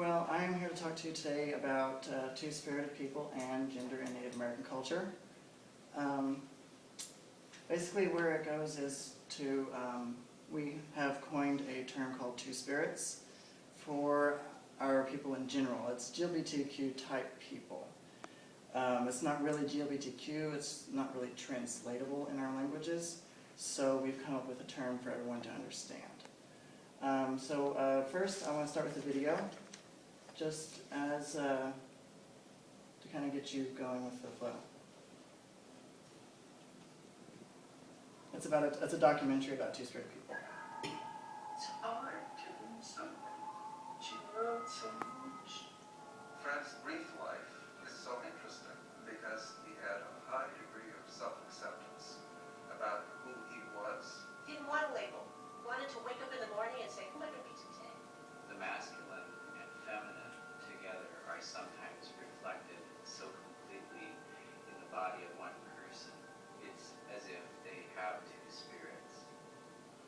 Well, I am here to talk to you today about two-spirited people and gender in Native American culture. Basically where it goes is to, we have coined a term called two-spirits for our people in general. It's LGBTQ type people. It's not really LGBTQ, it's not really translatable in our languages, so we've come up with a term for everyone to understand. First I want to start with a video, just as to kind of get you going with the flow. It's a documentary about two-spirit people. It's hard to lose someone. She wrote so much. Fred's brief life is so interesting because he had a high degree of self-acceptance about who he was. Didn't want a label. Wanted to wake up in the morning and say, who am I going to be today? The masculine and feminine together are sometimes reflected so completely in the body of one person. It's as if they have two spirits.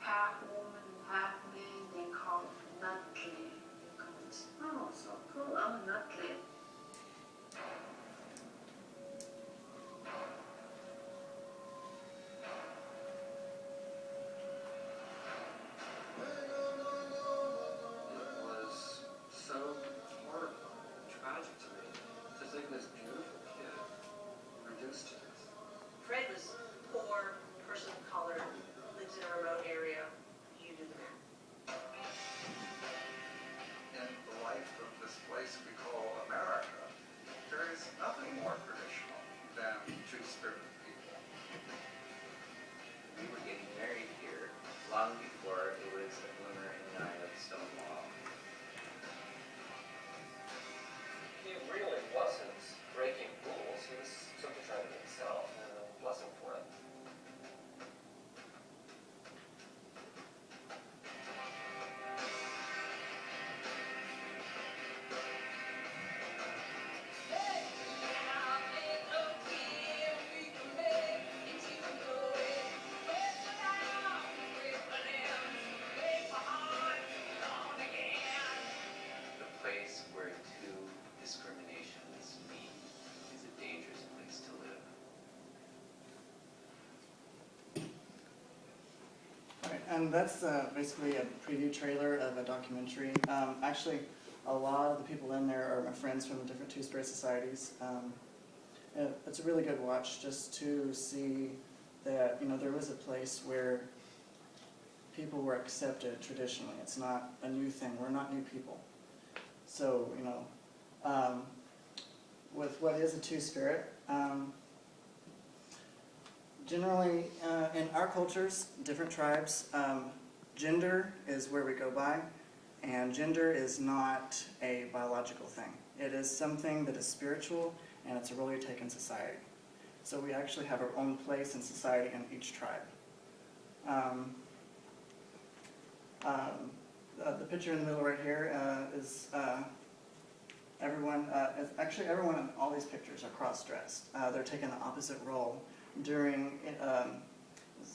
Half woman, half man, they call it nutclid. Oh, so cool, I'm a nutclid. It was so horrible, tragic to me to think this beautiful kid reduced to this. Fred was poor, person of color, lives in a remote area. You do the math. In the life of this place we call America, there is nothing more traditional than two-spirited people. We were getting married here long before it was a glimmer in the eye of the stone wall. He really wasn't breaking rules. He was simply trying to be himself, and a blessing for it. The place where two discriminations meet is a dangerous place to live. Right, and that's basically a preview trailer of a documentary. Actually, a lot of the people in there are my friends from the different two-spirit societies. It's a really good watch just to see that, you know, there was a place where people were accepted traditionally. It's not a new thing. We're not new people. So, you know, with what is a two-spirit, generally in our cultures, different tribes, gender is where we go by, and gender is not a biological thing. It is something that is spiritual, and it's a role you take in society. So we actually have our own place in society in each tribe. The picture in the middle right here is everyone, actually everyone in all these pictures are cross-dressed. They're taking the opposite role during,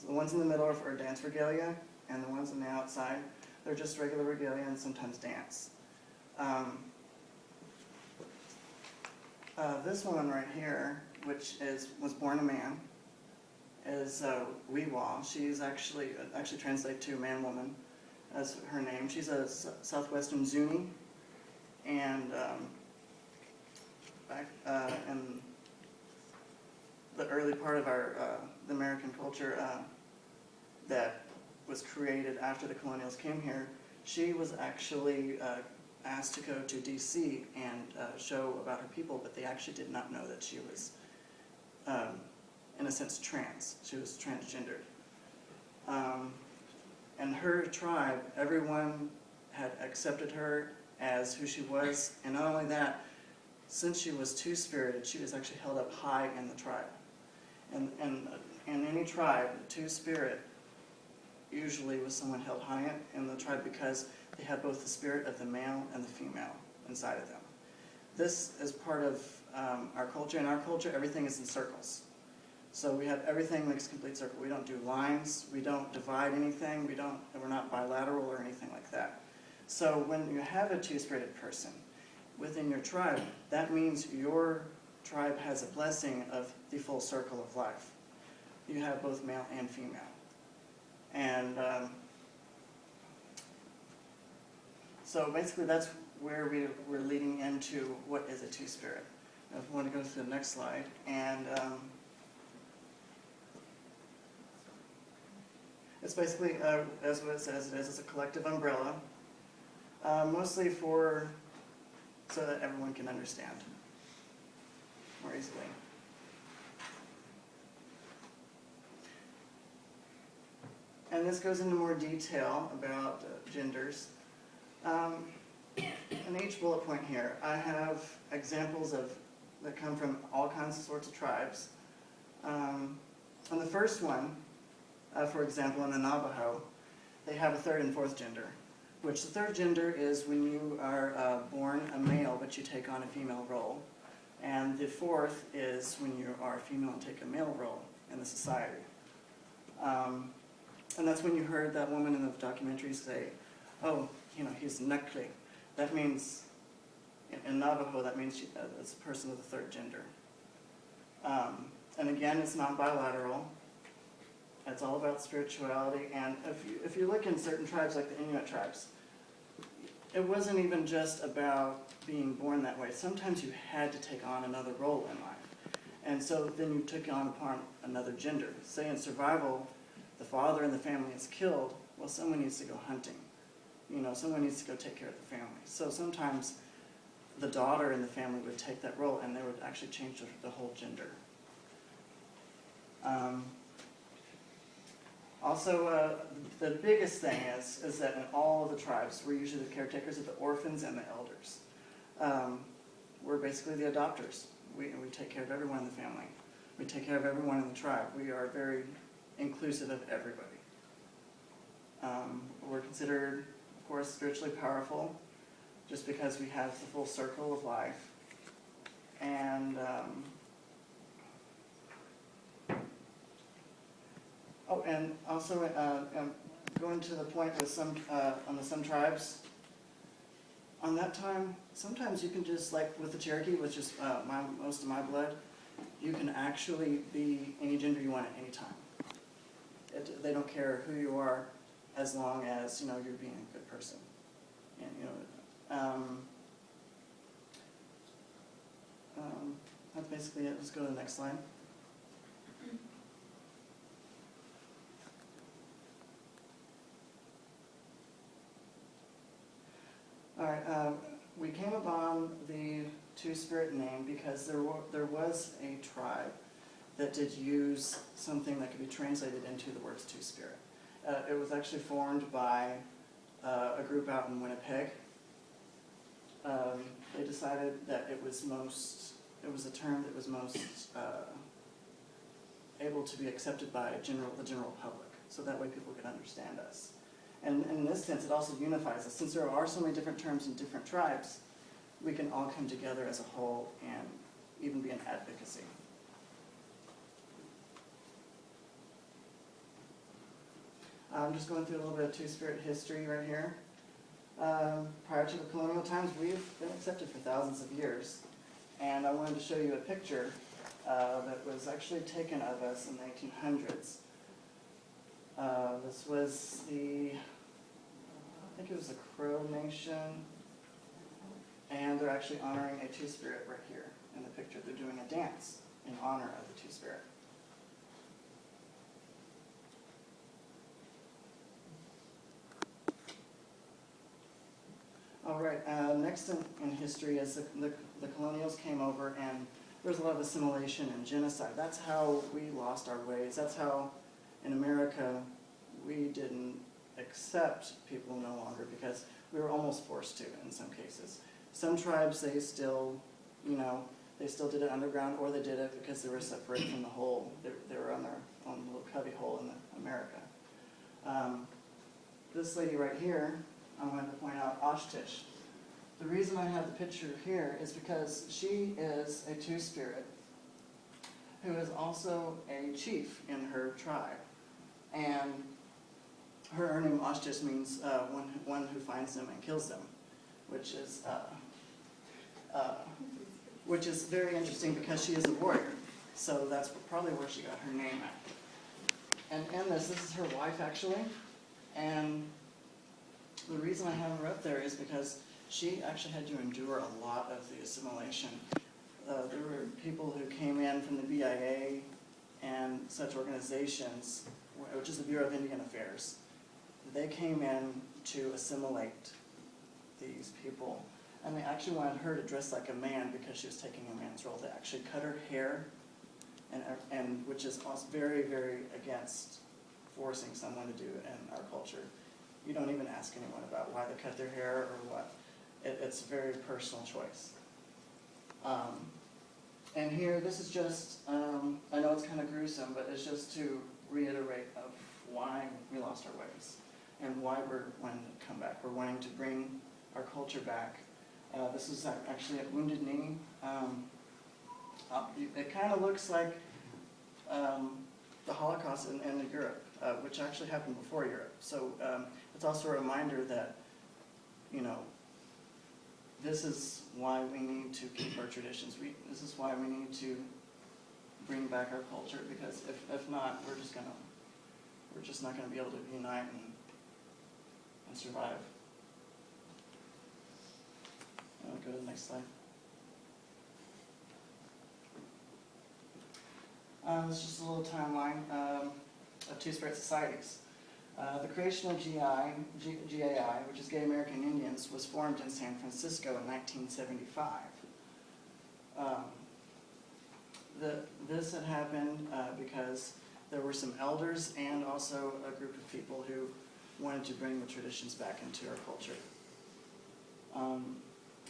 the ones in the middle are for dance regalia, and the ones on the outside, they're just regular regalia and sometimes dance. This one right here, which was born a man, is Weewa. She's actually translates to man-woman as her name. She's a southwestern Zuni, and back in the early part of the American culture that was created after the colonials came here, she was actually asked to go to DC and show about her people, but they actually did not know that she was, in a sense, trans. She was transgendered. And her tribe, everyone had accepted her as who she was, and not only that, since she was two-spirited, she was actually held up high in the tribe. And in any tribe, the two-spirit usually was someone held high in the tribe because they had both the spirit of the male and the female inside of them. This is part of our culture. In our culture, everything is in circles. So we have everything makes a complete circle. We don't do lines. We don't divide anything. We're not bilateral or anything like that. So when you have a two-spirited person within your tribe, that means your tribe has a blessing of the full circle of life. You have both male and female. And so basically that's where we're leading into what is a two-spirit. If we want to go to the next slide. And it's basically, as what it says, it is, it's a collective umbrella, mostly so that everyone can understand more easily. And this goes into more detail about genders. In each bullet point here, I have examples that come from all kinds of sorts of tribes. On the first one, for example, in the Navajo, they have a third and fourth gender, which the third gender is when you are born a male but you take on a female role. And the fourth is when you are a female and take a male role in the society. And that's when you heard that woman in the documentary say, oh, he's Nakli. That means, in Navajo, that means it's a person of the third gender. And again, it's not bilateral. It's all about spirituality. And if you look in certain tribes, like the Inuit tribes, it wasn't even just about being born that way. Sometimes you had to take on another role in life. And so then you took on upon another gender. Say in survival, the father in the family is killed, well, someone needs to go hunting. Someone needs to go take care of the family. So sometimes the daughter in the family would take that role, and they would actually change the whole gender. Also, the biggest thing is that in all of the tribes, we're usually the caretakers of the orphans and the elders. We're basically the adopters. We take care of everyone in the family. We take care of everyone in the tribe. We are very inclusive of everybody. We're considered, of course, spiritually powerful just because we have the full circle of life. And and also going to the point with some tribes, on that time, sometimes you can just, like with the Cherokee, which is most of my blood, you can actually be any gender you want at any time. They don't care who you are, as long as you're being a good person. And that's basically it. Let's go to the next slide. All right. We came upon the two-spirit name because there was a tribe that did use something that could be translated into the words two-spirit. It was actually formed by a group out in Winnipeg. They decided that it was a term that was most able to be accepted by the general public, so that way people could understand us. And in this sense, it also unifies us. Since there are so many different terms in different tribes, we can all come together as a whole and even be an advocacy. I'm just going through a little bit of two-spirit history right here. Prior to the colonial times, we've been accepted for thousands of years. And I wanted to show you a picture that was actually taken of us in the 1800s. This was I think it was the Crow Nation, and they're actually honoring a two-spirit right here in the picture. They're doing a dance in honor of the two-spirit. All right, next in history is the colonials came over, and there was a lot of assimilation and genocide. That's how we lost our ways. That's how, in America, we didn't accept people no longer because we were almost forced to in some cases. Some tribes, they still did it underground, or they did it because they were separated from the whole. They were on their own little cubby hole in America. This lady right here, I wanted to point out, Oshtish. The reason I have the picture here is because she is a two-spirit who is also a chief in her tribe. And her name Osh just means one who finds them and kills them, which is very interesting because she is a warrior. So that's probably where she got her name at. And in this is her wife actually, and the reason I have her up there is because she actually had to endure a lot of the assimilation. There were people who came in from the BIA and such organizations, which is the Bureau of Indian Affairs. They came in to assimilate these people, and they actually wanted her to dress like a man because she was taking a man's role. They actually cut her hair, and which is also very, very against forcing someone to do in our culture. You don't even ask anyone about why they cut their hair or what. It's a very personal choice. And here, this is just, I know it's kind of gruesome, but it's just to reiterate of why we lost our ways and why we're wanting to come back. We're wanting to bring our culture back. This is actually at Wounded Knee. It kind of looks like the Holocaust in Europe, which actually happened before Europe. So it's also a reminder that, you know, this is why we need to keep our traditions. This is why we need to bring back our culture, because if not, we're just not going to be able to unite and survive. I'll go to the next slide. This is just a little timeline of Two-Spirit societies. The creation of GAI, which is Gay American Indians, was formed in San Francisco in 1975. This had happened because there were some elders and also a group of people who wanted to bring the traditions back into our culture.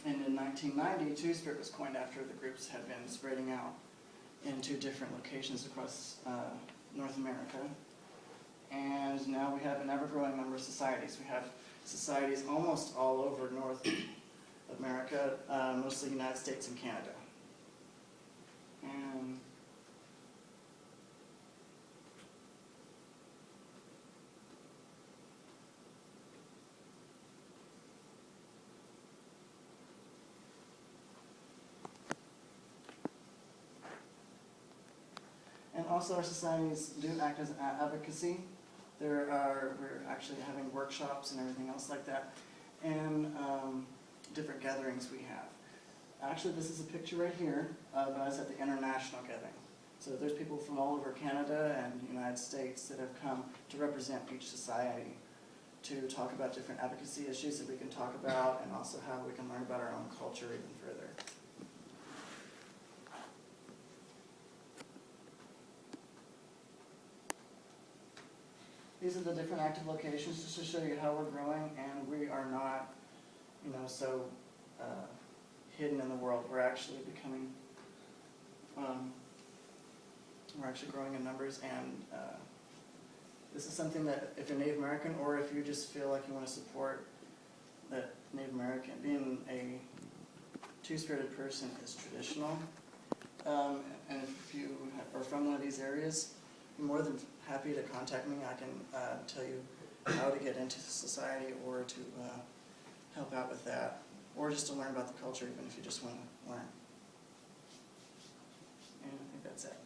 And in 1990, Two-Spirit was coined after the groups had been spreading out into different locations across North America. And now we have an ever-growing number of societies. We have societies almost all over North America, mostly United States and Canada. And also our societies do act as advocacy. We're actually having workshops and everything else like that, and different gatherings we have. Actually, this is a picture right here, but I was at the international gathering. So there's people from all over Canada and the United States that have come to represent each society to talk about different advocacy issues that we can talk about, and also how we can learn about our own culture even further. These are the different active locations just to show you how we're growing, and we are not, you know, so hidden in the world. We're actually becoming, we're actually growing in numbers, and this is something that if you're Native American, or if you just feel like you want to support that Native American, being a two-spirited person is traditional, and if you are from one of these areas, you're more than happy to contact me. I can tell you how to get into society, or to help out with that, or just to learn about the culture, even if you just want to learn. And I think that's it.